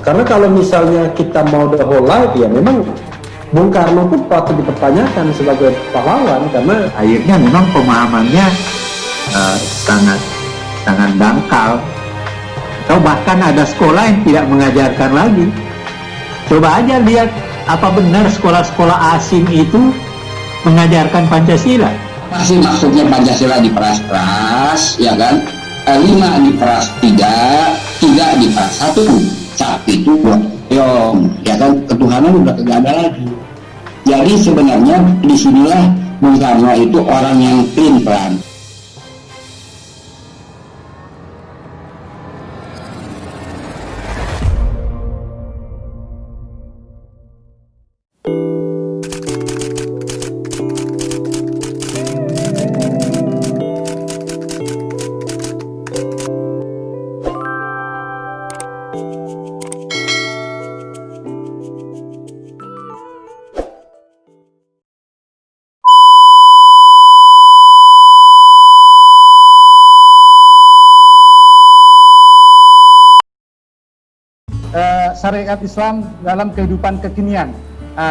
Karena kalau misalnya kita mau the whole life, ya memang Bung Karno pun patut dipertanyakan sebagai pahlawan, karena akhirnya memang pemahamannya sangat dangkal, atau bahkan ada sekolah yang tidak mengajarkan lagi. Coba aja lihat apa benar sekolah-sekolah asing itu mengajarkan Pancasila. Pasti maksudnya Pancasila diperas-peras, ya kan? 5 diperas 3 diperas 1. Tapi itu buat ya kan, ketuhanan udah kagak ada lagi. Jadi sebenarnya disinilah Bung Karno itu orang yang pelin-pelan. Syariat Islam dalam kehidupan kekinian.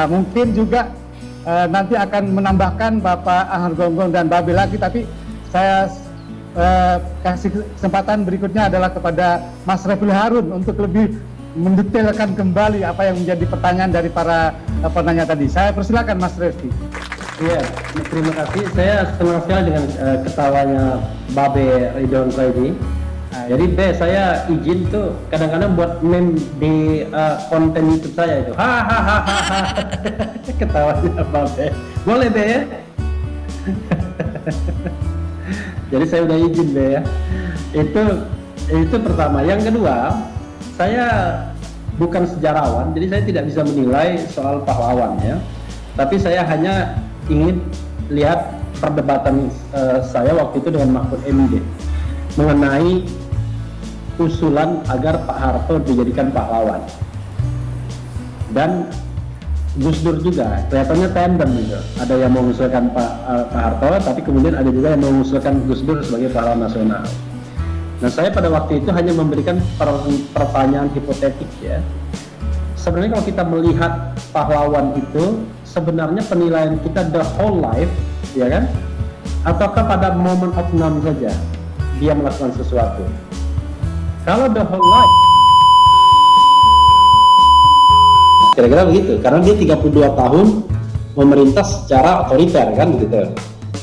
Mungkin juga nanti akan menambahkan Bapak Ahar Gonggong dan Babe lagi, tapi saya kasih kesempatan berikutnya adalah kepada Mas Refli Harun untuk lebih mendetailkan kembali apa yang menjadi pertanyaan dari para penanya tadi. Saya persilakan Mas Refli. Iya, terima kasih. Saya senang sekali dengan ketawanya Babe Ridwanto ini. Jadi saya izin tuh kadang-kadang buat meme di konten YouTube saya itu. Hahaha. Ketawanya Babe. Boleh Be ya? Jadi saya udah izin Be ya. Itu pertama. Yang kedua, saya bukan sejarawan, jadi saya tidak bisa menilai soal pahlawan ya. Tapi saya hanya ingin lihat perdebatan saya waktu itu dengan Mahfud MD mengenai usulan agar Pak Harto dijadikan pahlawan, dan Gus Dur juga kelihatannya tandem gitu. Ada yang mengusulkan Pak Harto, tapi kemudian ada juga yang mengusulkan Gus Dur sebagai pahlawan nasional. Nah, saya pada waktu itu hanya memberikan pertanyaan hipotetik ya. Sebenarnya kalau kita melihat pahlawan itu, sebenarnya penilaian kita the whole life, ya kan? Ataukah pada moment of none saja dia melakukan sesuatu? Kalau the whole life, kira-kira begitu, karena dia 32 tahun memerintah secara otoriter kan begitu.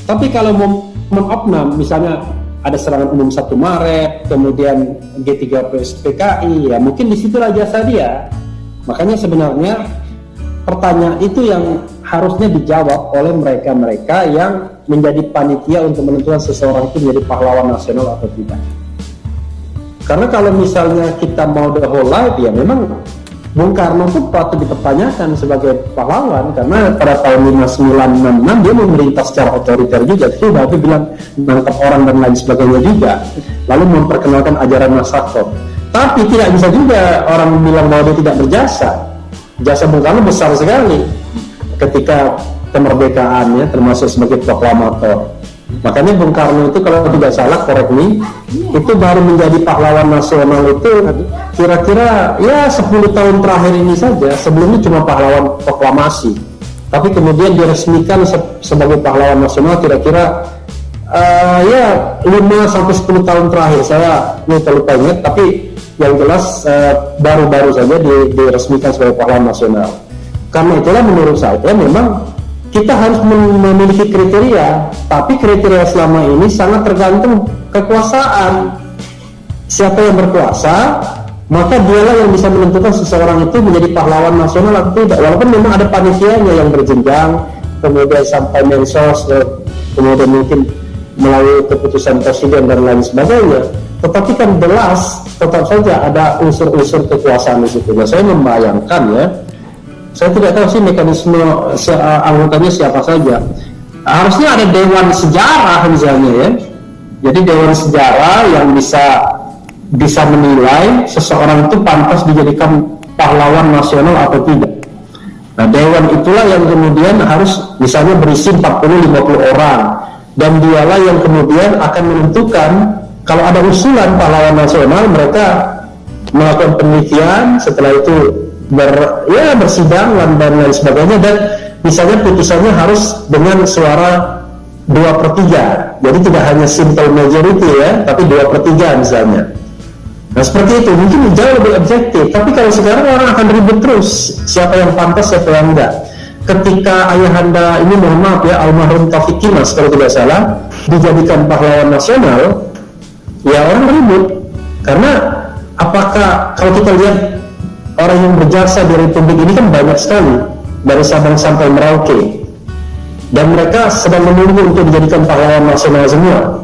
Tapi kalau moment of none, misalnya ada serangan umum 1 Maret, kemudian G30 PKI, ya mungkin disitulah jasa dia. Makanya sebenarnya pertanyaan itu yang harusnya dijawab oleh mereka-mereka yang menjadi panitia untuk menentukan seseorang itu menjadi pahlawan nasional atau tidak. Karena kalau misalnya kita mau the whole life, ya memang Bung Karno pun patut dipertanyakan sebagai pahlawan, karena pada tahun 5966 dia memerintah secara otoriter juga. Itu Bapak bilang menangkap orang dan lain sebagainya juga, lalu memperkenalkan ajaran Nasakot. Tapi tidak bisa juga orang bilang bahwa dia tidak berjasa. Jasa Bung Karno besar sekali ketika kemerdekaan ya, termasuk sebagai proklamator. Makanya Bung Karno itu kalau tidak salah, correct me, itu baru menjadi pahlawan nasional itu kira-kira ya 10 tahun terakhir ini saja. Sebelumnya cuma pahlawan proklamasi, tapi kemudian diresmikan sebagai pahlawan nasional kira-kira ya 5-10 tahun terakhir. Saya lupa ingat, tapi yang jelas baru-baru saja diresmikan sebagai pahlawan nasional. Karena itulah menurut saya memang kita harus memiliki kriteria, tapi kriteria selama ini sangat tergantung kekuasaan. Siapa yang berkuasa, maka dialah yang bisa menentukan seseorang itu menjadi pahlawan nasional atau tidak. Walaupun memang ada panitianya yang berjenjang, kemudian sampai mensos, kemudian mungkin melalui keputusan presiden dan lain sebagainya. Tetapi kan jelas tetap saja ada unsur-unsur kekuasaan di situ. Nah, saya membayangkan ya, saya tidak tahu sih mekanisme anggotanya siapa saja. Harusnya ada dewan sejarah misalnya ya. Jadi dewan sejarah yang bisa menilai seseorang itu pantas dijadikan pahlawan nasional atau tidak. Nah, dewan itulah yang kemudian harus misalnya berisi 40-50 orang, dan dialah yang kemudian akan menentukan kalau ada usulan pahlawan nasional, mereka melakukan penelitian, setelah itu bersidang dan lain sebagainya, dan misalnya putusannya harus dengan suara 2/3, jadi tidak hanya simple majority ya, tapi 2/3 misalnya. Nah seperti itu, mungkin jauh lebih objektif. Tapi kalau sekarang orang akan ribut terus, siapa yang pantas, siapa yang enggak. Ketika ayahanda ini, mohon maaf ya, almarhum Taufik Kimas kalau tidak salah, dijadikan pahlawan nasional, ya orang ribut. Karena apakah kalau kita lihat orang yang berjasa di Republik ini kan banyak sekali, dari Sabang sampai Merauke, dan mereka sedang menunggu untuk dijadikan pahlawan nasional semua.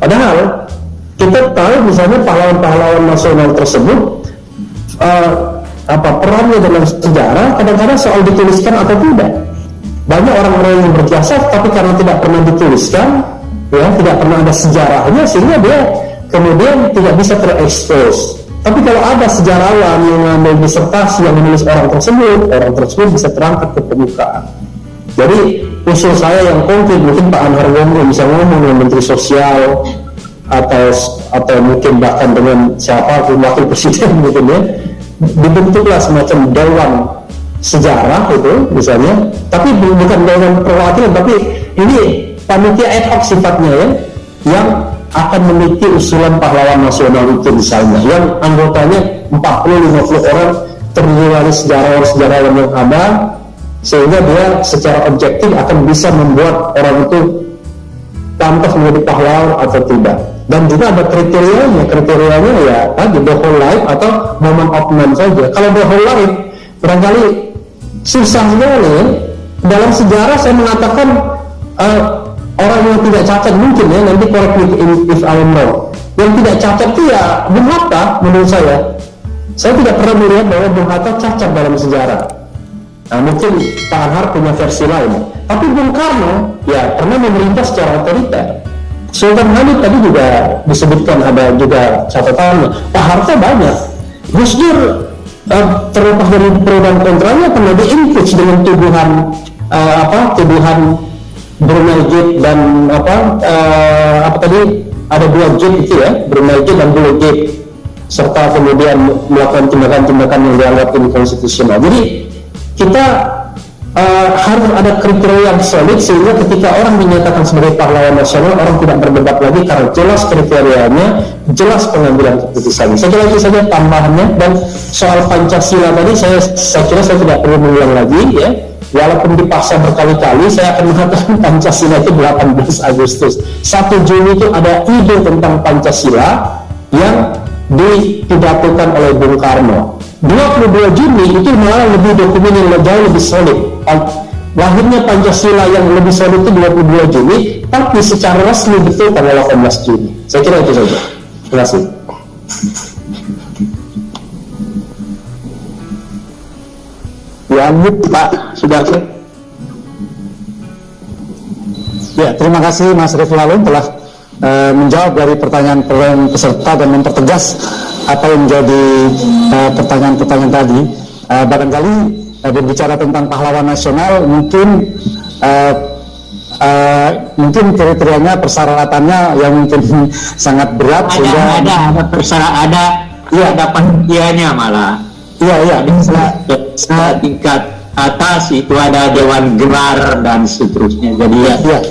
Padahal kita tahu misalnya pahlawan-pahlawan nasional tersebut perannya dalam sejarah kadang-kadang soal dituliskan atau tidak. Banyak orang-orang yang berjasa tapi karena tidak pernah dituliskan, ya tidak pernah ada sejarahnya, sehingga dia kemudian tidak bisa terekspos. Tapi kalau ada sejarawan yang mengambil disertasi yang menulis orang tersebut bisa terangkat ke permukaan. Jadi usul saya yang konkret, mungkin Pak Anhar Wonggo bisa ngomong dengan Menteri Sosial, atau mungkin bahkan dengan siapa wakil presiden mungkin ya, dibentuklah semacam dewan sejarah itu misalnya, tapi bukan dewan perwakilan, tapi ini panitia ad hoc sifatnya ya, yang akan meneliti usulan pahlawan nasional itu misalnya, yang anggotanya 40-50 orang terdiri dari sejarawan yang ada, sehingga dia secara objektif akan bisa membuat orang itu pantas menjadi pahlawan atau tidak. Dan juga ada kriterianya ya tadi the whole life atau moment of none saja. Kalau the whole life barangkali susah sekali. Dalam sejarah saya mengatakan orang yang tidak cacat mungkin ya, nanti correct me if I'm wrong, yang tidak cacat itu ya Bung Hatta menurut saya. Saya tidak pernah melihat bahwa Bung Hatta cacat dalam sejarah. Nah, mungkin Pak Anhar punya versi lain, tapi Bung Karno ya pernah memerintah secara otoriter. Sultan Hamid tadi juga disebutkan ada juga catatannya. Pak Harto banyak. Gus Dur terlepas dari pro dan kontranya pernah di-impeach dengan tuduhan Brunei Gate dan ada 2 gate itu ya, Brunei Gate dan Blue Gate, serta kemudian melakukan tindakan-tindakan yang dianggap inkonstitusional. Jadi kita harus ada kriteria yang solid sehingga ketika orang dinyatakan sebagai pahlawan nasional, orang tidak berdebat lagi karena jelas kriterianya, jelas pengambilan keputusannya. Saya kira itu saja tambahannya. Dan soal Pancasila tadi saya kira saya tidak perlu mengulang lagi ya. Walaupun dipaksa berkali-kali, saya akan mengatakan Pancasila itu 18 Agustus. 1 Juni itu ada ide tentang Pancasila yang dipidatokan oleh Bung Karno. 22 Juni itu malah lebih dokumen yang jauh lebih solid. Lahirnya Pancasila yang lebih solid itu 22 Juni, tapi secara resmi betul tanggal 18 Juni. Saya kira itu saja. Terima kasih. Ya, Pak Sudarso. Ya, terima kasih Mas Riful Alum telah menjawab dari pertanyaan peserta dan mempertegas apa yang menjadi pertanyaan-pertanyaan tadi. Barangkali berbicara tentang pahlawan nasional, mungkin kriterianya, persyaratannya yang mungkin sangat berat sehingga ada panitianya malah. Iya. Tingkat atas itu ada dewan gelar dan seterusnya. Jadi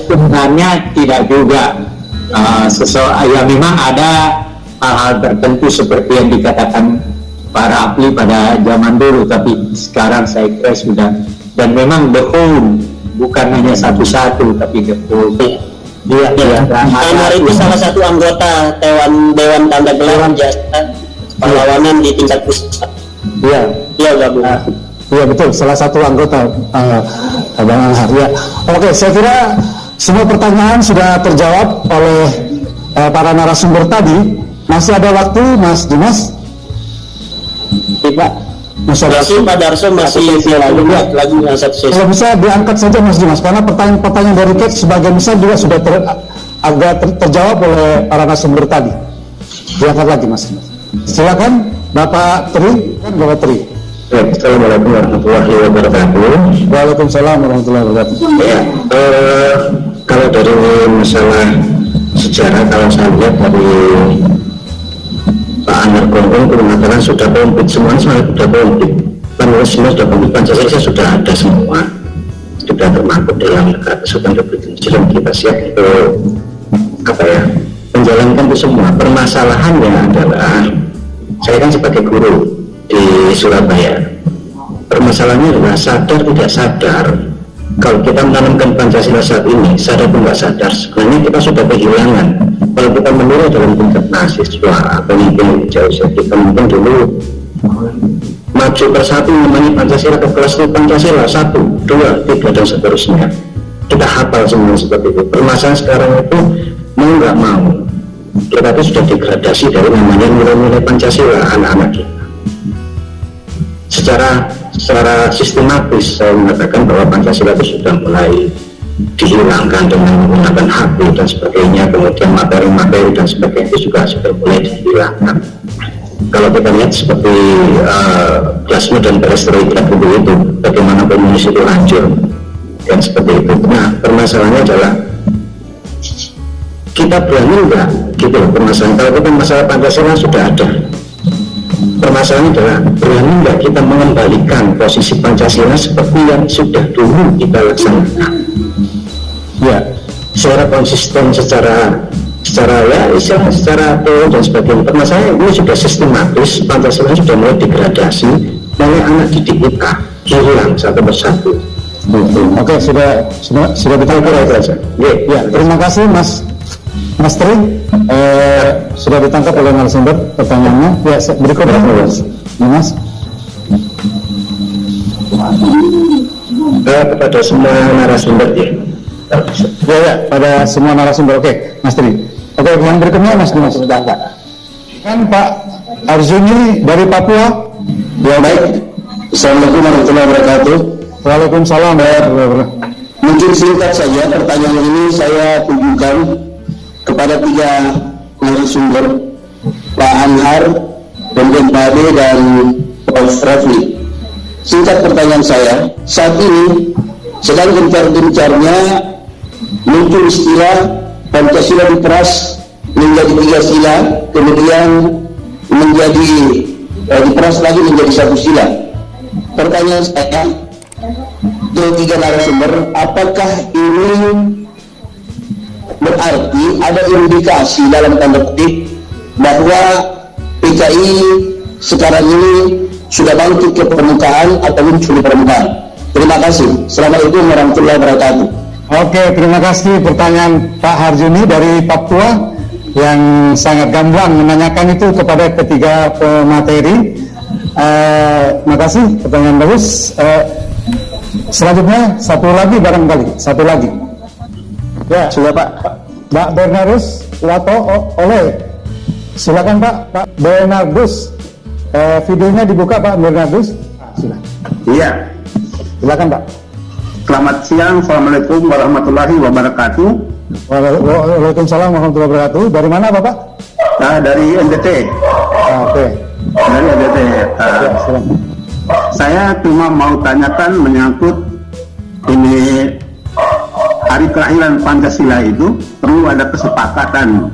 sebenarnya tidak juga ya memang ada hal-hal tertentu seperti yang dikatakan para ahli pada zaman dulu, tapi sekarang saya kira sudah, dan memang the whole, bukan hanya satu-satu tapi the whole. Anwar itu salah satu anggota Dewan Tanda Gelar Jasa Pahlawanan di tingkat pusat. Iya betul, salah satu anggota Bang Anhar. Ya. Oke, saya kira semua pertanyaan sudah terjawab oleh para narasumber tadi. Masih ada waktu, Mas Dimas? Pak. Masih Pak Darso masih lagi yang satu sesi. Kalau bisa diangkat saja Mas Dimas, karena pertanyaan dari Kek sebagian besar juga sudah agak terjawab oleh para narasumber tadi. Diangkat lagi Mas Dimas. Silakan Bapak Tri. Assalamualaikum warahmatullahi wabarakatuh. Waalaikumsalam warahmatullahi wabarakatuh. Ya, kalau dari masalah sejarah, kalau saya lihat dari Pak Pak Anwar Gonggong itu mengatakan sudah komplit, semuanya sudah komplit. Semua sudah komplit, Pancasila sudah ada semua, sudah termaktub dalam Negara Kesatuan Republik Indonesia, dan kita siap untuk menjalankan itu semua. Permasalahannya adalah saya kan sebagai guru di Surabaya. Permasalahannya adalah sadar tidak sadar. Kalau kita menanamkan Pancasila saat ini, sadar atau nggak sadar, sebenarnya kita sudah kehilangan. Kalau kita meniru dalam tingkat mahasiswa, pemimpin jauh, kita mungkin dulu maju persatu namanya Pancasila, ke kelas itu Pancasila 1, 2, 3 dan seterusnya. Kita hafal semua seperti itu. Permasalahan sekarang itu mau nggak mau, kita itu sudah degradasi dari namanya nilai-nilai Pancasila anak-anak kita. Secara sistematis saya mengatakan bahwa Pancasila itu sudah mulai dihilangkan dengan menggunakan HP dan sebagainya, kemudian materi-materi dan sebagainya itu juga sudah mulai dihilangkan. Kalau kita lihat seperti glasnost dan perestroika dulu itu, bagaimana komunis itu hancur dan seperti itu. Nah, permasalahannya adalah kita berani enggak gitu loh permasalahan. Kalau kita masalah Pancasila sudah ada, permasalahannya adalah berani enggak kita mengembalikan posisi Pancasila seperti yang sudah dulu kita laksanakan, ya, secara konsisten, secara teori dan sebagainya. Permasalahan ini sudah sistematis, Pancasila sudah mulai degradasi, banyak anak didik kita hilang satu persatu. Oke, sudah ditangkap itu aja. Ya, terima kasih Mas Tri. Sudah ditangkap oleh narasumber pertanyaannya. Ya, berikutnya Mas. Kepada semua narasumber ya. Ya, pada semua narasumber. Oke, Mas Tri. Oke, yang berikutnya Mas Dimas. Kan Pak Arjuni dari Papua. Ya baik. Assalamualaikum warahmatullahi wabarakatuh. Waalaikumsalam. Mungkin singkat saja pertanyaan ini saya tujukan kepada 3 narasumber, Pak Anhar, kemudian Pak Ade dan Prof. Rafli. Singkat pertanyaan saya, saat ini sedang gencar-gencarnya muncul istilah Pancasila diperas menjadi 3 sila, kemudian menjadi diperas lagi menjadi 1 sila. Pertanyaan saya ke 3 narasumber, apakah ini berarti ada indikasi dalam tanda petik bahwa PKI sekarang ini sudah bangkit ke permukaan atau muncul di permukaan? Terima kasih. Assalamualaikum warahmatullahi wabarakatuh. Oke, terima kasih pertanyaan Pak Harjuni dari Papua yang sangat gamblang menanyakan itu kepada ketiga pemateri. Makasih, pertanyaan bagus. Selanjutnya satu lagi. Ya, sudah Pak Bernardus Lato oleh. Silakan Pak Bernardus. Videonya dibuka Pak Bernardus. Sudah. Iya. Silakan Pak. Selamat siang, Assalamualaikum warahmatullahi wabarakatuh. Waalaikumsalam warahmatullahi wabarakatuh. Dari mana Bapak? Dari NTT. Oke. Dari NTT. Saya cuma mau tanyakan menyangkut ini hari kelahiran Pancasila itu perlu ada kesepakatan.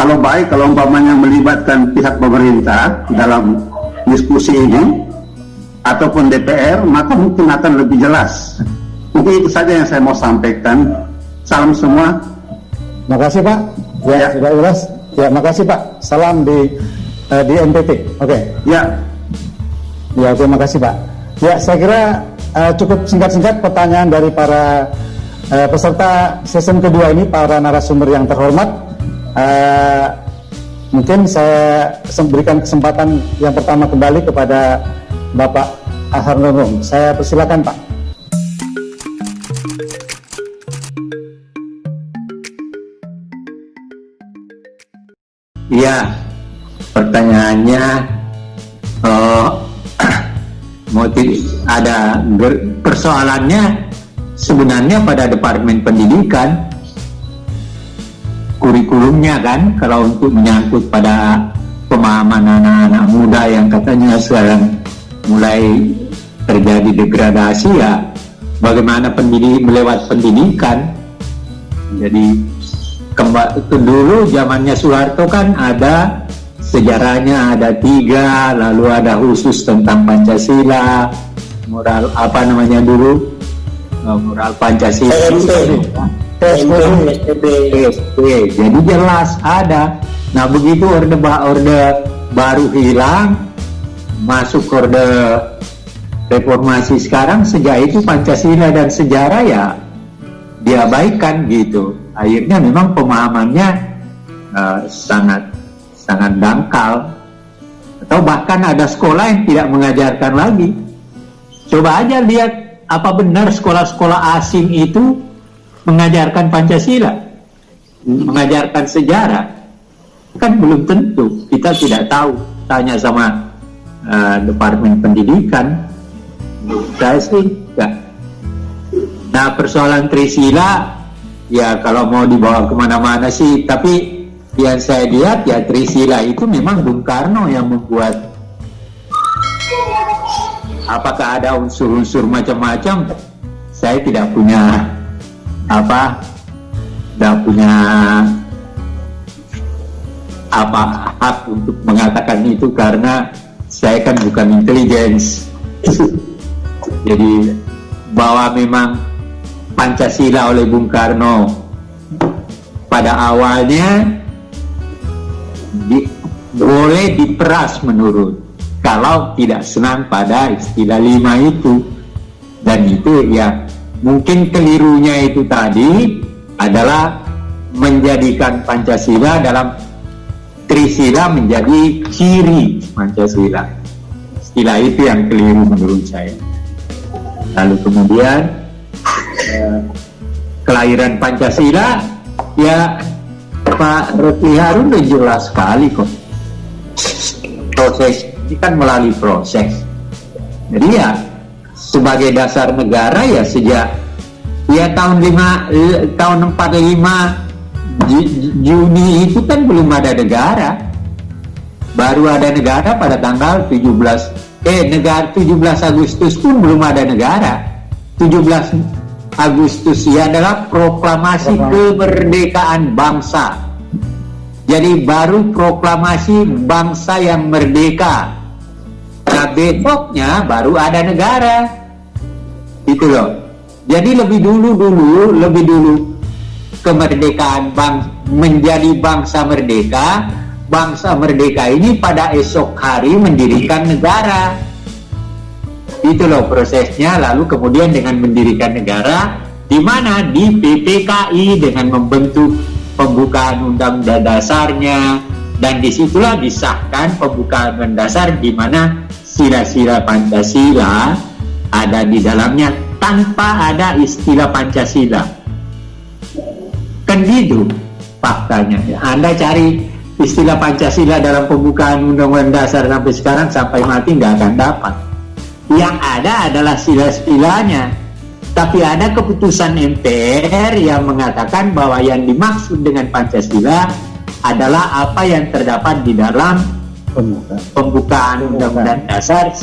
Kalau baik, kalau umpamanya melibatkan pihak pemerintah dalam diskusi ini ataupun DPR, maka mungkin akan lebih jelas. Mungkin itu saja yang saya mau sampaikan. Salam semua. Makasih Pak. Ya, sudah jelas. Ya, makasih Pak. Salam di NTT. Oke. Ya. Ya, terima kasih Pak. Ya, saya kira cukup singkat-singkat pertanyaan dari para peserta season kedua ini, para narasumber yang terhormat. Mungkin saya berikan kesempatan yang pertama kembali kepada Bapak Ahar Gonggong. Saya persilakan Pak. Ya, pertanyaannya persoalannya sebenarnya pada Departemen Pendidikan, kurikulumnya kan, kalau untuk menyangkut pada pemahaman anak-anak muda yang katanya sekarang mulai terjadi degradasi, ya bagaimana melewat pendidikan. Jadi dulu zamannya Soeharto kan ada sejarahnya, ada 3, lalu ada khusus tentang Pancasila, moral apa namanya dulu, moral Pancasila, PSB. Jadi jelas ada. Nah begitu orde baru hilang, masuk orde reformasi sekarang, sejak itu Pancasila dan sejarah ya diabaikan gitu. Akhirnya memang pemahamannya sangat dangkal, atau bahkan ada sekolah yang tidak mengajarkan lagi. Coba aja lihat apa benar sekolah-sekolah asing itu mengajarkan Pancasila, mengajarkan sejarah. Kan belum tentu, kita tidak tahu, tanya sama Departemen Pendidikan. Saya sih enggak. Nah persoalan Trisila ya kalau mau dibawa kemana-mana sih, tapi yang saya lihat ya Trisila itu memang Bung Karno yang membuat. Apakah ada unsur-unsur macam-macam? Saya tidak punya hak untuk mengatakan itu, karena saya kan bukan intelligence. Jadi bahwa memang Pancasila oleh Bung Karno pada awalnya boleh diperas menurut, kalau tidak senang pada istilah 5 itu. Dan itu ya mungkin kelirunya itu tadi adalah menjadikan Pancasila dalam Trisila menjadi ciri Pancasila. Istilah itu yang keliru menurut saya. Lalu kemudian kelahiran Pancasila ya Pak Refli Harun udah jelas sekali kok. Proses ini kan melalui proses. Jadi ya sebagai dasar negara ya sejak ya tahun 45 Juni itu kan belum ada negara. Baru ada negara pada tanggal 17 Agustus pun belum ada negara. 17 Agustus ya adalah proklamasi kemerdekaan bangsa. Jadi baru proklamasi bangsa yang merdeka. Nah besoknya baru ada negara. Itu loh. Jadi lebih dulu kemerdekaan menjadi bangsa merdeka. Bangsa merdeka ini pada esok hari mendirikan negara. Itu loh prosesnya. Lalu kemudian dengan mendirikan negara, di mana di PPKI dengan membentuk pembukaan undang-undang dasarnya, dan disitulah disahkan pembukaan undang dasar di mana sila-sila Pancasila ada di dalamnya tanpa ada istilah Pancasila. Kan gitu faktanya. Anda cari istilah Pancasila dalam pembukaan undang-undang dasar sampai sekarang sampai mati nggak akan dapat. Yang ada adalah sila-silanya. Tapi ada keputusan MPR yang mengatakan bahwa yang dimaksud dengan Pancasila adalah apa yang terdapat di dalam pembukaan undang-undang dasar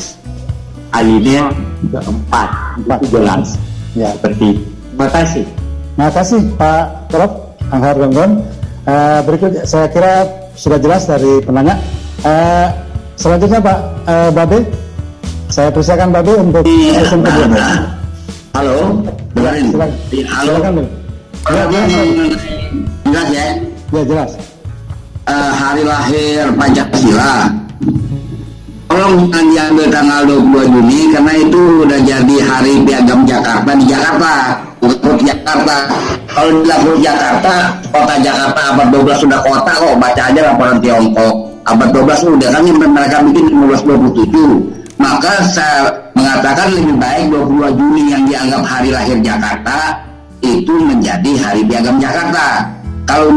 alinea 4. Itu jelas. Ya. Seperti itu. Terima kasih. Terima kasih Pak Prof. Anhar Gonggon. Berikut saya kira sudah jelas dari penanya. Selanjutnya Pak Babe, saya persilakan Babe untuk sesi kedua. Halo, dengerin. Halo. Silakan, ya, Jelas ya? Ya jelas. Hari lahir Pancasila. Tolong jangan diambil tanggal 22 Juni karena itu udah jadi hari piagam Jakarta di Jakarta, bukan Jakarta. Kalau di laporan Jakarta, kota Jakarta abad 12 sudah kota kok, baca aja laporan Tiongkok. Abad 12 udah kan yang mereka bikin 1527. Maka saya mengatakan lebih baik 22 Juni yang dianggap hari lahir Jakarta itu menjadi hari piagam Jakarta. Kalau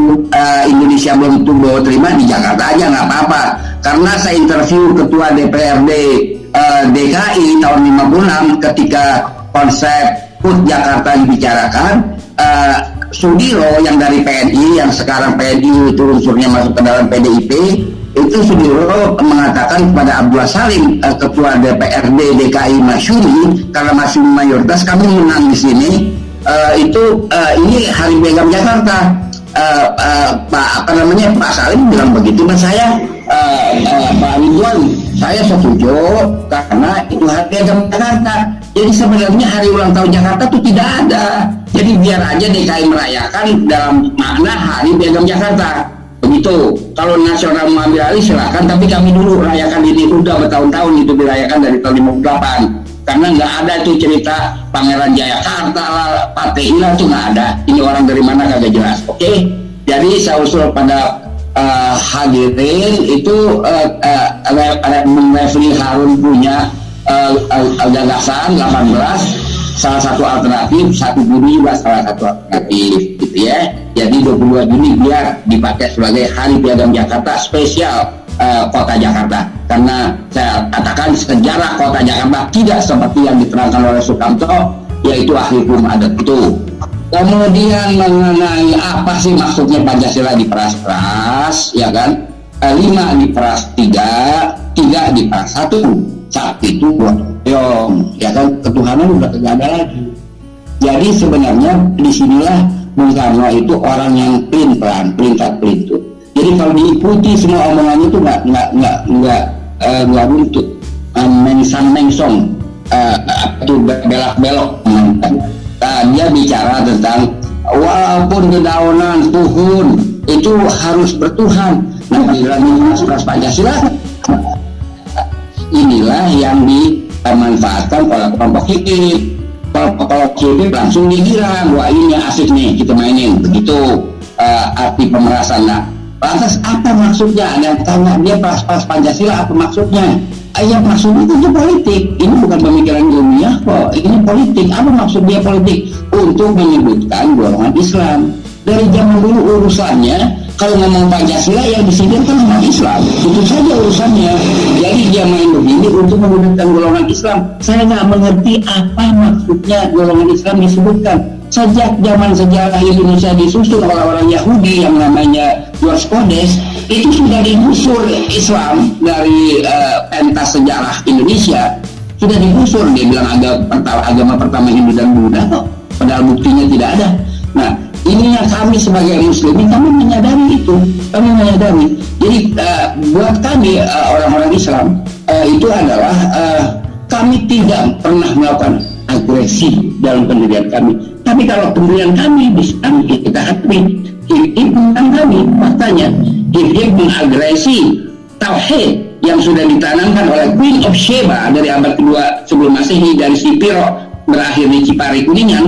Indonesia belum terima di Jakarta aja nggak apa-apa. Karena saya interview ketua DPRD DKI tahun 56 ketika konsep HUT Jakarta dibicarakan, Sudiro yang dari PNI, yang sekarang PNI itu unsurnya masuk ke dalam PDIP, itu Sudiro mengatakan kepada Abdullah Salim, ketua DPRD DKI Masyumi, karena masih mayoritas kami menang di sini, ini hari piagam Jakarta. Pak Salim bilang begitu, dan saya Pak Ridwan, saya setuju karena itu hari piagam Jakarta. Jadi sebenarnya hari ulang tahun Jakarta itu tidak ada. Jadi biar aja DKI merayakan dalam makna hari piagam Jakarta. Begitu. Kalau nasional mengambil alih silakan, tapi kami dulu rayakan ini udah bertahun-tahun itu dirayakan dari tahun 58. Karena nggak ada tuh cerita Pangeran Jayakarta lah, Patihila tuh nggak ada. Ini orang dari mana kagak jelas. Oke. Jadi saya usul pada hadirin itu Refli Harun punya gagasan 18, salah satu alternatif, 1 Juni juga salah satu alternatif gitu ya. Jadi 22 Juni biar dipakai sebagai hari piagam Jakarta spesial kota Jakarta, karena saya katakan sejarah kota Jakarta tidak seperti yang diterangkan oleh Sukamto, yaitu akhir hukum adat itu. Kemudian mengenai apa sih maksudnya Pancasila diperas-peras, ya kan? 5 diperas 3, 3 diperas 1, 1 itu buat Yom, ya kan? Ketuhanan udah tidak ada lagi. Jadi sebenarnya disinilah Bung Karno itu orang yang pelin-pelan, pelintut. Jadi kalau diikuti semua omongannya itu nggak buntut, mengsong, itu belok-belok. Dia bicara tentang walaupun dedaunan Tuhun itu harus bertuhan. Nah, di dalam Pancasila inilah yang dimanfaatkan oleh kelompok hipip. Kalau hipip langsung dibilang, wah ini asik nih kita mainin, begitu arti pemerasan. Nah, lantas apa maksudnya? Ada yang tanya dia pas Pancasila apa maksudnya? Ya maksudnya itu politik. Ini bukan pemikiran ilmiah kok. Ini politik. Apa maksud dia politik? Untuk menyebutkan golongan Islam. Dari zaman dulu urusannya kalau ngomong Pancasila yang disidangkan umat Islam. Itu saja urusannya. Jadi dia main begini untuk menyebutkan golongan Islam. Saya nggak mengerti apa maksudnya golongan Islam disebutkan. Sejak zaman sejarah Indonesia disusun oleh orang Yahudi yang namanya George Codes, itu sudah digusur Islam dari pentas sejarah Indonesia. Sudah digusur, dia bilang agama pertama Hindu dan Buddha kok, padahal buktinya tidak ada. Nah, ini yang kami sebagai muslimin, kami menyadari itu, Jadi buat kami orang-orang Islam itu adalah kami tidak pernah melakukan agresi dalam pendirian kami. Tapi kalau pendirian kami kita akui, hip tentang kami, faktanya hip mengagresi tauhid yang sudah ditanamkan oleh Queen of Sheba dari abad kedua sebelum Masehi, dari Sipiro berakhir di Cipari Kuningan,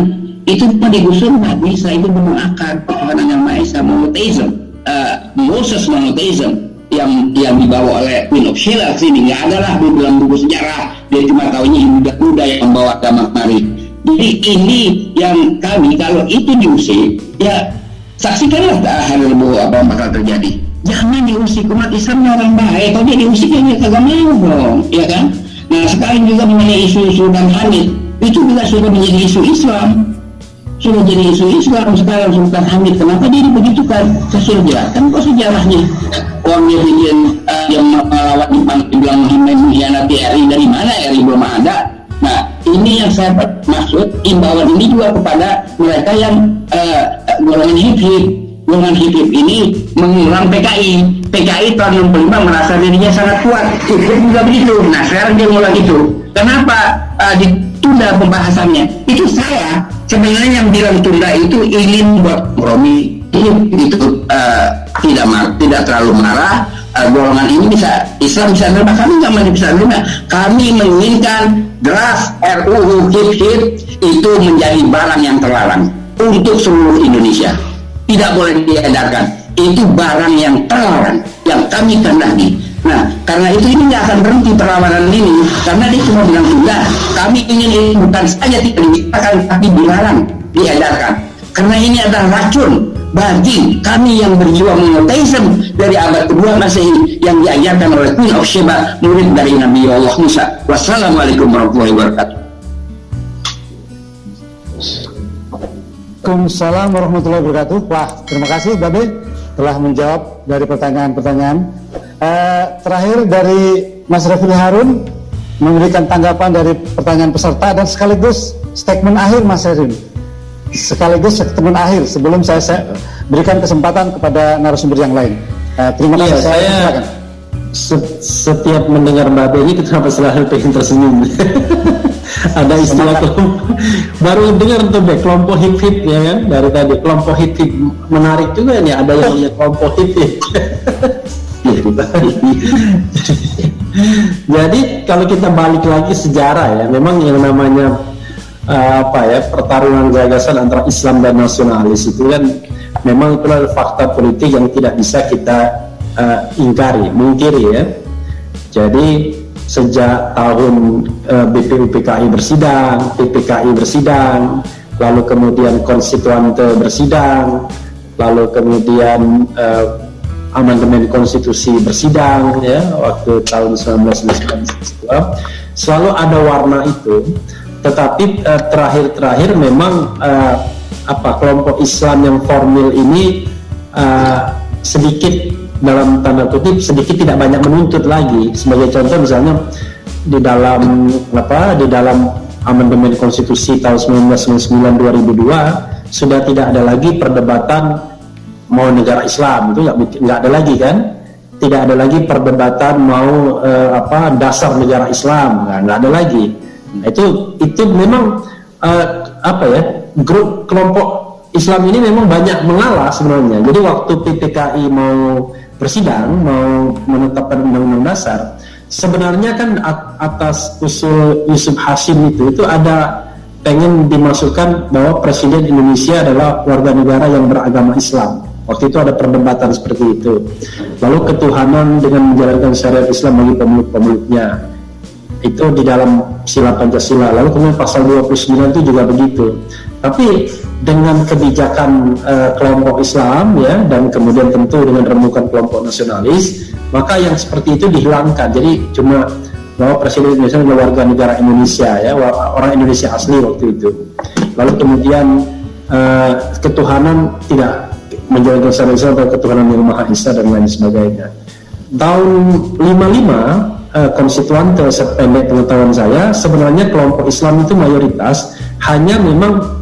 itu digusur nggak bisa. Itu mengakar ketuhanan yang Maha Esa, monotheism, Moses monotheism yang dibawa oleh Queen of Sheba sini. Nggak ada lah dalam buku sejarah, dia cuma tahunya Hindu dan Buddha yang membawa agama kemari. Jadi ini yang kami, kalau itu diusik, ya saksikanlah hari Rabu apa yang bakal terjadi. Jangan diusik, umat Islamnya orang baik. Kalau dia diusik ya kagak mau dong, ya kan? Nah sekarang juga mengenai isu-isu dan Hamid, itu juga sudah menjadi isu Islam. Sudah jadi isu Islam sekarang Sultan Hamid. Kenapa dia dibegitukan? Saya sudah jelaskan kok sejarahnya. Orang dia bikin yang melawan dibilang mengkhianati RI, dari mana RI belum ada. Nah ini yang saya maksud, imbauan ini juga kepada mereka yang golongan hip-hip. Golongan hip-hip ini mengulang PKI. PKI tahun 65 merasa dirinya sangat kuat. Hip-hip juga begitu. Nah sekarang dia ngulang itu. Kenapa ditunda pembahasannya? Itu saya sebenarnya yang bilang tunda itu ingin buat kompromi. Itu tidak terlalu marah. Golongan ini Islam bisa menerima, kami nggak bisa menerima. Kami menginginkan draft RUU hip-hip itu menjadi barang yang terlarang untuk seluruh Indonesia. Tidak boleh diedarkan. Itu barang yang terlarang yang kami kehendaki. Nah, karena itu ini nggak akan berhenti perlawanan ini, karena dia cuma bilang tunda. Kami ingin ini bukan saja tidak diciptakan, tapi dilarang, diedarkan. Karena ini adalah racun bagi kami yang berjuang monotheism dari abad kedua Masehi yang diajarkan oleh Queen of Sheba, murid dari Nabi Allah Musa. Wassalamualaikum warahmatullahi wabarakatuh. Waalaikumsalam warahmatullahi wabarakatuh. Wah, terima kasih Babe telah menjawab dari pertanyaan-pertanyaan. Terakhir dari Mas Refli Harun memberikan tanggapan dari pertanyaan peserta dan sekaligus statement akhir Mas Refli. sekaligus statement akhir sebelum saya berikan kesempatan kepada narasumber yang lain. Terima kasih. Iya, saya silakan. Setiap mendengar Mbak Beni kenapa selalu pengen tersenyum. Ada istilah baru dengar tuh kelompok hip-hip ya kan, dari tadi kelompok hip-hip menarik juga nih, ada yang punya kelompok hip-hip. Jadi kalau kita balik lagi sejarah ya, memang yang namanya pertarungan gagasan antara Islam dan nasionalis itu kan memang itu adalah fakta politik yang tidak bisa kita mungkiri ya. Jadi sejak tahun BPUPKI bersidang, PPKI bersidang, lalu kemudian konstituante bersidang, lalu kemudian amandemen konstitusi bersidang ya waktu tahun 1992, selalu ada warna itu. Tetapi terakhir memang kelompok Islam yang formil ini sedikit, dalam tanda kutip, sedikit tidak banyak menuntut lagi. Sebagai contoh misalnya di dalam amandemen konstitusi tahun 1999 2002 sudah tidak ada lagi perdebatan mau negara Islam, itu nggak ada lagi kan, tidak ada lagi perdebatan mau dasar negara Islam, nggak ada lagi. Nah, itu memang grup kelompok Islam ini memang banyak mengalah sebenarnya. Jadi waktu PPKI mau bersidang, mau menetapkan undang-undang dasar, sebenarnya kan atas usul Yusuf Hashim itu ada pengen dimasukkan bahwa Presiden Indonesia adalah warga negara yang beragama Islam. Waktu itu ada perdebatan seperti itu. Lalu ketuhanan dengan menjalankan syariat Islam bagi pemeluk-pemeluknya, itu di dalam sila Pancasila. Lalu kemudian pasal 29 itu juga begitu. Tapi dengan kebijakan kelompok Islam ya, dan kemudian tentu dengan remukan kelompok nasionalis, maka yang seperti itu dihilangkan. Jadi cuma bahwa Presiden Indonesia adalah warga negara Indonesia ya, orang Indonesia asli waktu itu. Lalu kemudian ketuhanan tidak menjalankan syariat Islam atau ketuhanan yang Maha Esa dan lain sebagainya. Tahun 55 konstituante, sependek pengetahuan saya, sebenarnya kelompok Islam itu mayoritas, hanya memang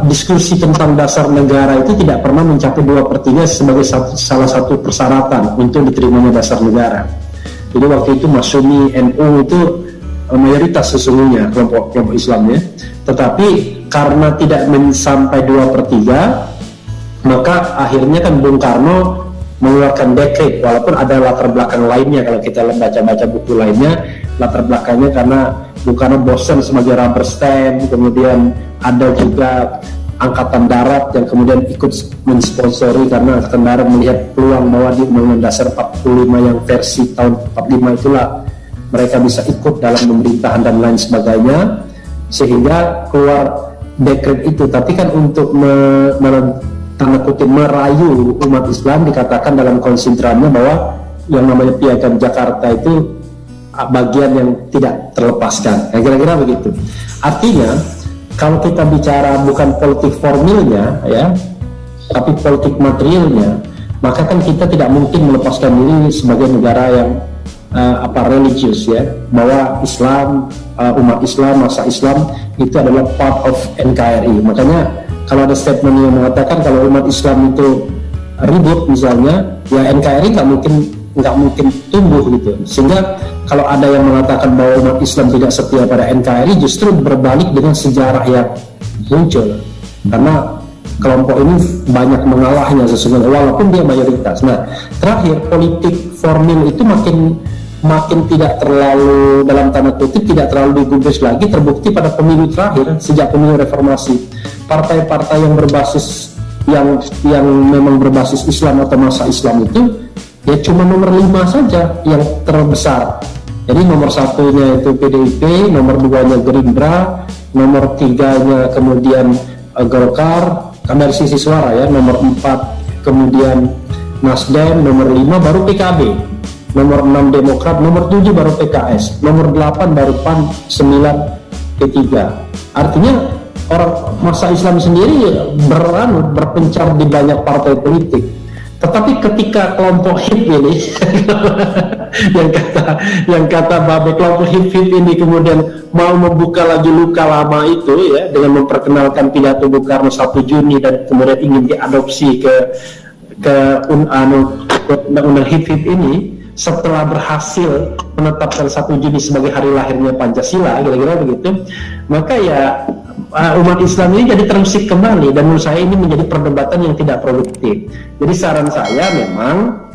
diskusi tentang dasar negara itu tidak pernah mencapai 2/3 sebagai salah satu persyaratan untuk diterimanya dasar negara. Jadi waktu itu Masyumi, NU itu mayoritas sesungguhnya kelompok Islamnya. Tetapi karena tidak sampai 2/3, maka akhirnya kan Bung Karno mengeluarkan dekret, walaupun ada latar belakang lainnya. Kalau kita baca-baca buku lainnya, latar belakangnya karena Bung Karno bosan sebagai rubber stamp, kemudian ada juga Angkatan Darat yang kemudian ikut mensponsori, karena Angkatan Darat melihat peluang bahwa di Undang-Undang Dasar 45 yang versi tahun 45 itulah mereka bisa ikut dalam pemerintahan dan lain sebagainya, sehingga keluar dekret itu. Tapi kan untuk tanda kutip merayu umat Islam, dikatakan dalam konsentrasinya bahwa yang namanya Piagam Jakarta itu bagian yang tidak terlepaskan. Nah, kira-kira begitu. Artinya kalau kita bicara bukan politik formilnya ya, tapi politik materialnya, maka kan kita tidak mungkin melepaskan diri sebagai negara yang religius ya, bahwa Islam, umat Islam, masa Islam itu adalah part of NKRI. Makanya kalau ada statement yang mengatakan kalau umat Islam itu ribut misalnya, ya NKRI nggak mungkin tumbuh gitu. Sehingga kalau ada yang mengatakan bahwa umat Islam tidak setia pada NKRI, justru berbalik dengan sejarah yang muncul, karena kelompok ini banyak mengalahnya sesungguhnya walaupun dia mayoritas. Nah, terakhir politik formil itu makin tidak terlalu, dalam tanda kutip, tidak terlalu digubris lagi. Terbukti pada pemilu terakhir sejak pemilu reformasi, partai-partai yang berbasis yang memang berbasis Islam atau masa Islam itu ya cuma nomor 5 saja yang terbesar. Jadi nomor 1-nya itu PDIP, nomor 2-nya Gerindra, nomor 3-nya kemudian Golkar, kan dari sisi suara ya, nomor 4 kemudian Nasdem, nomor 5 baru PKB, nomor 6 Demokrat, nomor 7 baru PKS, nomor 8 baru PAN, 9 P3. Artinya orang masa Islam sendiri berpencar di banyak partai politik. Tetapi ketika kelompok hip ini yang kata Babe, kelompok HIP ini kemudian mau membuka lagi luka lama itu ya dengan memperkenalkan pidato Bung Karno 1 Juni dan kemudian ingin diadopsi ke undang-undang HIP ini setelah berhasil menetapkan 1 Juni sebagai hari lahirnya Pancasila, kira-kira begitu. Maka ya umat Islam ini jadi terusik kembali, dan menurut saya ini menjadi perdebatan yang tidak produktif. Jadi saran saya memang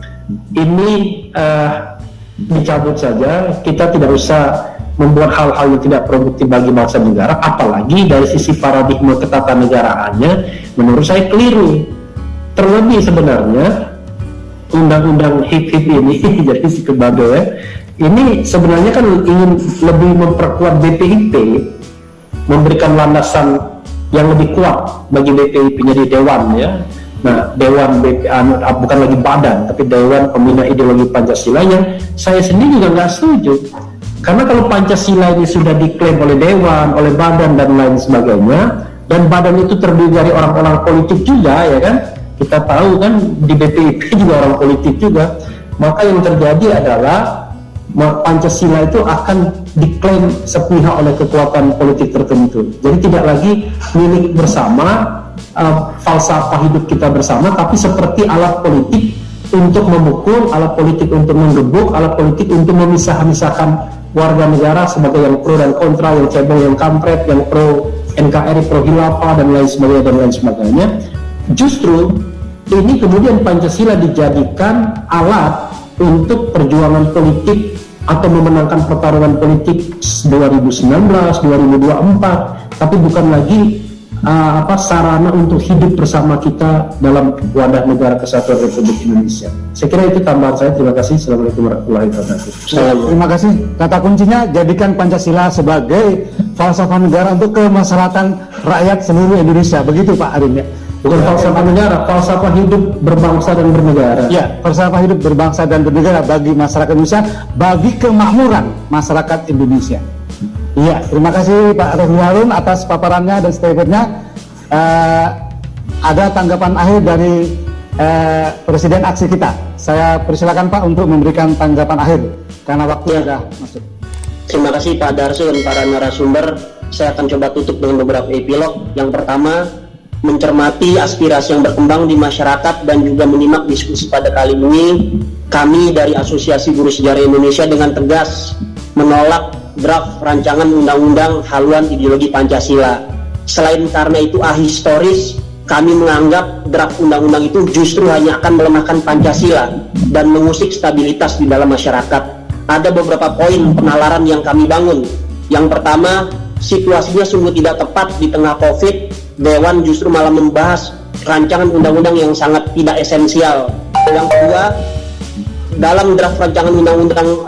ini dicabut saja, kita tidak usah membuat hal-hal yang tidak produktif bagi bangsa negara, apalagi dari sisi paradigma ketatanegaraannya menurut saya keliru. Terlebih sebenarnya undang-undang HIP ini jadi si kebabe ya, ini sebenarnya kan ingin lebih memperkuat BPIP, memberikan landasan yang lebih kuat bagi BPIP-nya di Dewan ya. Nah, Dewan bukan lagi badan, tapi Dewan Pembina Ideologi Pancasila, yang saya sendiri juga nggak setuju. Karena kalau Pancasila ini sudah diklaim oleh Dewan, oleh badan dan lain sebagainya, dan badan itu terdiri dari orang-orang politik juga ya kan, kita tahu kan di BPIP juga orang politik juga, maka yang terjadi adalah Pancasila itu akan diklaim sepihak oleh kekuatan politik tertentu. Jadi tidak lagi milik bersama, falsafah hidup kita bersama, tapi seperti alat politik untuk memukul, alat politik untuk menggebuk, alat politik untuk memisah-misahkan warga negara sebagai yang pro dan kontra, yang cebong, yang kampret, yang pro NKRI, pro Hilafah dan lain sebagainya. Justru ini kemudian Pancasila dijadikan alat untuk perjuangan politik atau memenangkan pertarungan politik 2019, 2024, tapi bukan lagi sarana untuk hidup bersama kita dalam wadah negara kesatuan Republik Indonesia. Saya kira itu tambahan saya. Terima kasih. Assalamualaikum warahmatullahi wabarakatuh. Terima kasih. Kata kuncinya, jadikan Pancasila sebagai falsafah negara untuk kemaslahatan rakyat seluruh Indonesia. Begitu Pak Arin ya? Bukan falsafah negara, falsafah hidup berbangsa dan bernegara. Ya, falsafah hidup berbangsa dan bernegara bagi masyarakat Indonesia, bagi kemakmuran masyarakat Indonesia. Iya, terima kasih Pak Refli Harun atas paparannya dan statementnya. Ada tanggapan akhir dari Presiden Aksi kita. Saya persilakan Pak untuk memberikan tanggapan akhir karena waktu sudah masuk. Terima kasih Pak Darso dan para narasumber. Saya akan coba tutup dengan beberapa epilog. Yang pertama, mencermati aspirasi yang berkembang di masyarakat dan juga menyimak diskusi pada kali ini, kami dari Asosiasi Guru Sejarah Indonesia dengan tegas menolak draft rancangan undang-undang haluan ideologi Pancasila. Selain karena itu ahistoris, kami menganggap draft undang-undang itu justru hanya akan melemahkan Pancasila dan mengusik stabilitas di dalam masyarakat. Ada beberapa poin penalaran yang kami bangun. Yang pertama, situasinya sungguh tidak tepat di tengah COVID. Dewan justru malah membahas rancangan undang-undang yang sangat tidak esensial. Yang kedua, dalam draft rancangan undang-undang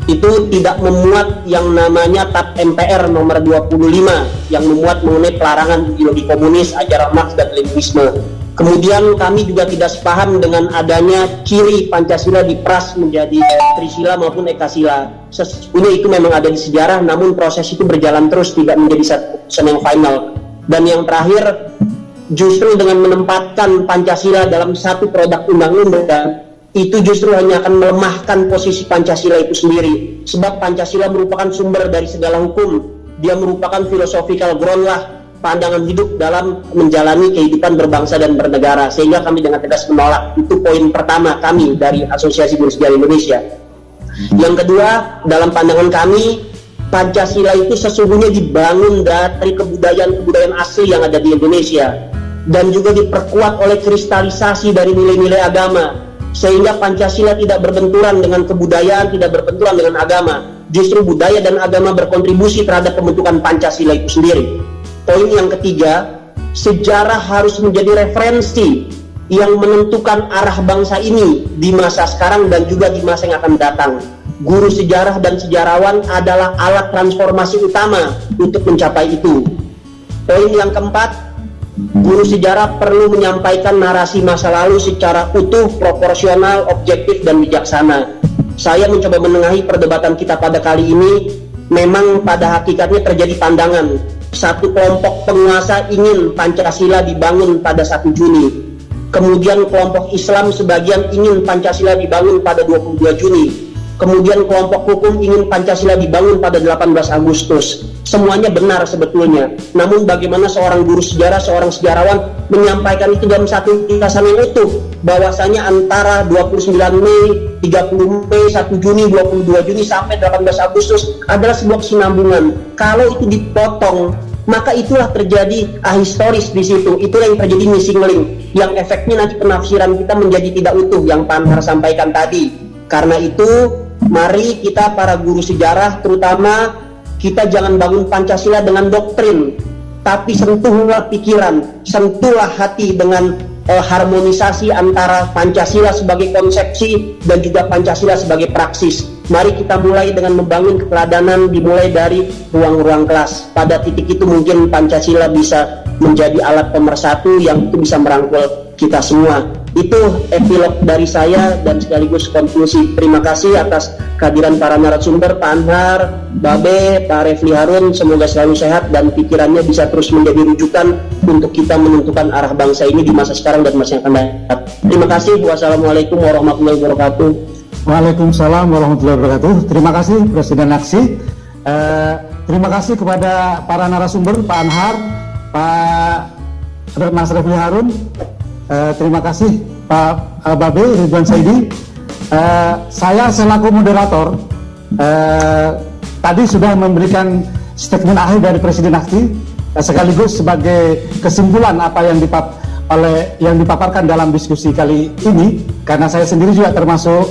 itu tidak memuat yang namanya TAP MPR nomor 25 yang memuat mengenai pelarangan ideologi komunis, ajaran Marx dan Leninisme. Kemudian kami juga tidak sepaham dengan adanya ciri Pancasila diperas menjadi Trisila maupun Ekasila. Sesungguhnya itu memang ada di sejarah, namun proses itu berjalan terus, tidak menjadi satu keputusan yang final. Dan yang terakhir, justru dengan menempatkan Pancasila dalam satu produk undang-undang, itu justru hanya akan melemahkan posisi Pancasila itu sendiri. Sebab Pancasila merupakan sumber dari segala hukum. Dia merupakan philosophical ground lah, pandangan hidup dalam menjalani kehidupan berbangsa dan bernegara. Sehingga kami dengan tegas menolak. Itu poin pertama kami dari Asosiasi Guru Sejarah Indonesia. Yang kedua, dalam pandangan kami, Pancasila itu sesungguhnya dibangun dari kebudayaan asli yang ada di Indonesia, dan juga diperkuat oleh kristalisasi dari nilai-nilai agama. Sehingga Pancasila tidak berbenturan dengan kebudayaan, tidak berbenturan dengan agama. Justru budaya dan agama berkontribusi terhadap pembentukan Pancasila itu sendiri. Poin yang ketiga, sejarah harus menjadi referensi yang menentukan arah bangsa ini di masa sekarang dan juga di masa yang akan datang. Guru sejarah dan sejarawan adalah alat transformasi utama untuk mencapai itu. Poin yang keempat, guru sejarah perlu menyampaikan narasi masa lalu secara utuh, proporsional, objektif, dan bijaksana. Saya mencoba menengahi perdebatan kita pada kali ini. Memang pada hakikatnya terjadi pandangan satu kelompok penguasa ingin Pancasila dibangun pada 1 Juni. Kemudian kelompok Islam sebagian ingin Pancasila dibangun pada 22 Juni. Kemudian kelompok hukum ingin Pancasila dibangun pada 18 Agustus. Semuanya benar sebetulnya. Namun bagaimana seorang guru sejarah, seorang sejarawan menyampaikan itu dalam satu ulasan yang utuh, bahwasanya antara 29 Mei, 30 Mei, 1 Juni, 22 Juni sampai 18 Agustus adalah sebuah kesinambungan. Kalau itu dipotong, maka itulah terjadi ahistoris di situ. Itulah yang terjadi missing link, yang efeknya nanti penafsiran kita menjadi tidak utuh yang Pak Anhar sampaikan tadi. Karena itu, mari kita para guru sejarah terutama, kita jangan bangun Pancasila dengan doktrin, tapi sentuhlah pikiran, sentuhlah hati dengan harmonisasi antara Pancasila sebagai konsepsi dan juga Pancasila sebagai praksis. Mari kita mulai dengan membangun keteladanan, dimulai dari ruang-ruang kelas. Pada titik itu mungkin Pancasila bisa menjadi alat pemersatu yang itu bisa merangkul kita semua. Itu epilog dari saya dan sekaligus konklusi. Terima kasih atas kehadiran para narasumber, Pak Anhar, Babe, Pak Refli Harun. Semoga selalu sehat dan pikirannya bisa terus menjadi rujukan untuk kita menentukan arah bangsa ini di masa sekarang dan masa yang akan datang. Terima kasih. Wassalamualaikum warahmatullahi wabarakatuh. Waalaikumsalam warahmatullahi wabarakatuh. Terima kasih Presiden Aksi. Terima kasih kepada para narasumber, Pak Anhar, Pak Mas Refli Harun. Terima kasih Pak Babe Ridwan Saidi. Saya selaku moderator tadi sudah memberikan statement akhir dari Presiden Aksi, sekaligus sebagai kesimpulan apa yang dipaparkan dalam diskusi kali ini, karena saya sendiri juga termasuk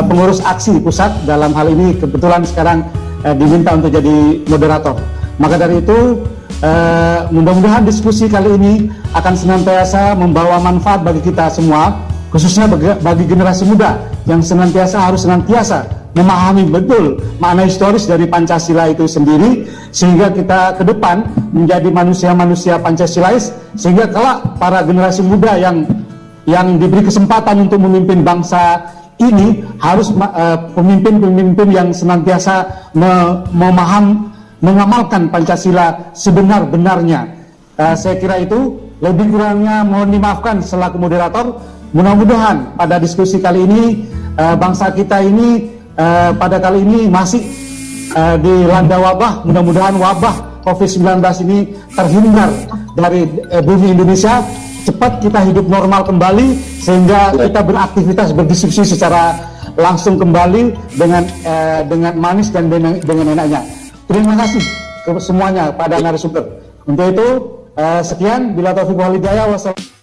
pengurus aksi pusat dalam hal ini, kebetulan sekarang diminta untuk jadi moderator. Maka dari itu mudah-mudahan diskusi kali ini akan senantiasa membawa manfaat bagi kita semua, khususnya bagi generasi muda yang harus senantiasa memahami betul makna historis dari Pancasila itu sendiri, sehingga kita ke depan menjadi manusia-manusia Pancasilais, sehingga kelak para generasi muda yang diberi kesempatan untuk memimpin bangsa ini harus pemimpin-pemimpin yang senantiasa mengamalkan Pancasila sebenar-benarnya. Saya kira itu, lebih kurangnya mohon dimaafkan selaku moderator. Mudah-mudahan pada diskusi kali ini bangsa kita ini pada kali ini masih dilanda wabah. Mudah-mudahan wabah COVID-19 ini terhindar dari bumi Indonesia. Cepat kita hidup normal kembali, sehingga kita beraktivitas, berdiskusi secara langsung kembali dengan manis dan dengan enaknya. Terima kasih ke semuanya pada narasumber. Untuk itu, sekian. Bila taufiq wal hidayah. Wassalamualaikum.